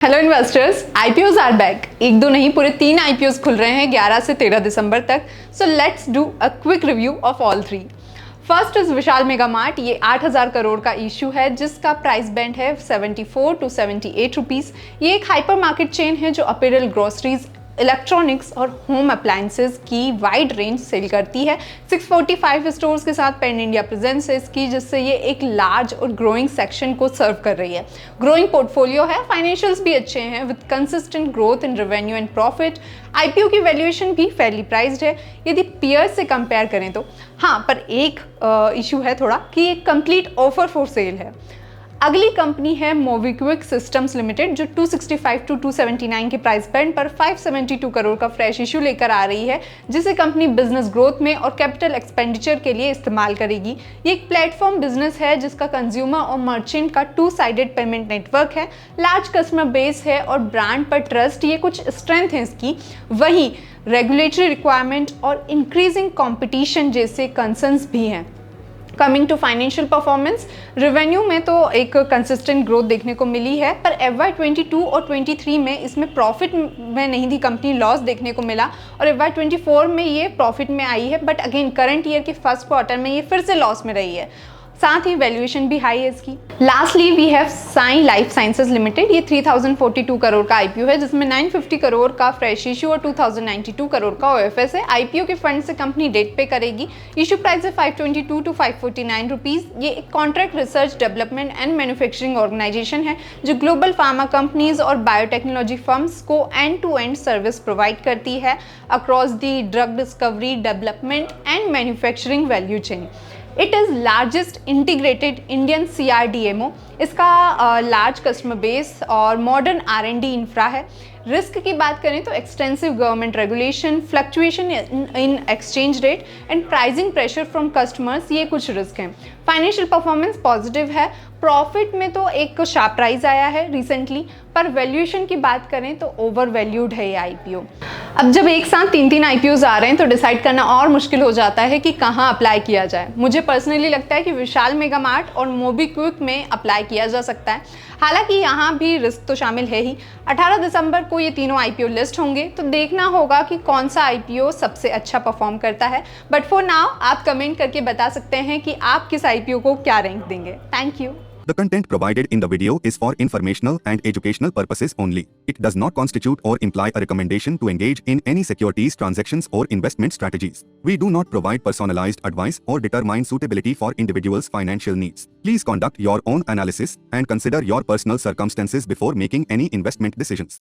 Hello investors, IPOs are back. एक दो नहीं, पूरे 3 आईपीओज खुल रहे हैं 11 से 13 दिसंबर तक। So let's do a quick review of all 3। First is Vishal mega mart. ये 8,000 करोड़ का इशू है जिसका प्राइस बैंड है 74 टू 78 रुपीज़। ये एक हाइपर मार्केट चेन है जो अपीरल, ग्रोसरीज, इलेक्ट्रॉनिक्स और होम अप्लायंसेज की वाइड रेंज सेल करती है। 645 स्टोर्स के साथ पैन इंडिया प्रेजेंस है इसकी, जिससे ये एक लार्ज और ग्रोइंग सेक्शन को सर्व कर रही है। ग्रोइंग पोर्टफोलियो है, फाइनेंशियल्स भी अच्छे हैं with consistent growth in revenue and profit. IPO की वैल्यूएशन भी फेयरली प्राइस्ड है यदि पीयर्स से कंपेयर करें तो। हाँ, पर एक इशू है थोड़ा कि एक कंप्लीट ऑफर फॉर सेल है। अगली कंपनी है मोबिक्विक सिस्टम्स लिमिटेड जो 265 टू 279 के प्राइस बैंड पर 572 करोड़ का फ्रेश इशू लेकर आ रही है, जिसे कंपनी बिजनेस ग्रोथ में और कैपिटल एक्सपेंडिचर के लिए इस्तेमाल करेगी। ये एक प्लेटफॉर्म बिजनेस है जिसका कंज्यूमर और मर्चेंट का 2 साइडेड पेमेंट नेटवर्क है, लार्ज कस्टमर बेस है और ब्रांड पर ट्रस्ट, ये कुछ स्ट्रेंथ है इसकी। वहीं रेगुलेटरी रिक्वायरमेंट और इंक्रीजिंग कॉम्पिटिशन जैसे कंसर्न्स भी हैं। Coming to financial performance, revenue में तो एक कंसिस्टेंट ग्रोथ देखने को मिली है, पर FY 22 और 23 में इसमें प्रॉफिट में नहीं थी कंपनी, लॉस देखने को मिला। और FY 24 में ये प्रॉफिट में आई है, बट अगेन करंट ईयर के फर्स्ट क्वार्टर में ये फिर से लॉस में रही है। साथ ही वैल्यूएशन भी हाई है इसकी। Lastly we have Sai life sciences limited. ये 3042 करोड़ का आईपीओ है जिसमें 950 करोड़ का फ्रेश इशू और 2092 करोड़ का ओएफएस है। आईपीओ के फंड से कंपनी डेट पे करेगी। इशू प्राइस है 522 टू 549 रुपीज़। ये एक contract research development and manufacturing organisation है जो ग्लोबल फार्मा कंपनीज और बायोटेक्नोलॉजी फर्म्स को end to end service provide करती है across the drug discovery, development and manufacturing value chain. It is largest integrated Indian CRDMO। इसका large customer base और modern R&D infra है। Risk की बात करें तो extensive government regulation, fluctuation in exchange rate and pricing pressure from customers, ये कुछ risk हैं। फाइनेंशियल परफॉर्मेंस पॉजिटिव है। प्रॉफिट में तो एक शार्प राइज आया है रिसेंटली, पर वैल्यूएशन की बात करें तो ओवर वैल्यूड है ये आईपीओ। अब जब एक साथ 3 आईपीओज आ रहे हैं तो डिसाइड करना और मुश्किल हो जाता है कि कहाँ अप्लाई किया जाए। मुझे पर्सनली लगता है कि विशाल मेगा मार्ट और मोबिक्विक में अप्लाई किया जा सकता है। हालांकि यहाँ भी रिस्क तो शामिल है ही। 18 दिसंबर को ये तीनों आईपीओ लिस्ट होंगे तो देखना होगा कि कौन सा आईपीओ सबसे अच्छा परफॉर्म करता है। बट फॉर नाउ आप कमेंट करके बता सकते हैं कि आप किस आईपीओ को क्या रैंक देंगे। Thank you. The content provided in the video is for informational and educational purposes only. It does not constitute or imply a recommendation to engage in any securities transactions or investment strategies. We do not provide personalized advice or determine suitability for individuals' financial needs. Please conduct your own analysis and consider your personal circumstances before making any investment decisions.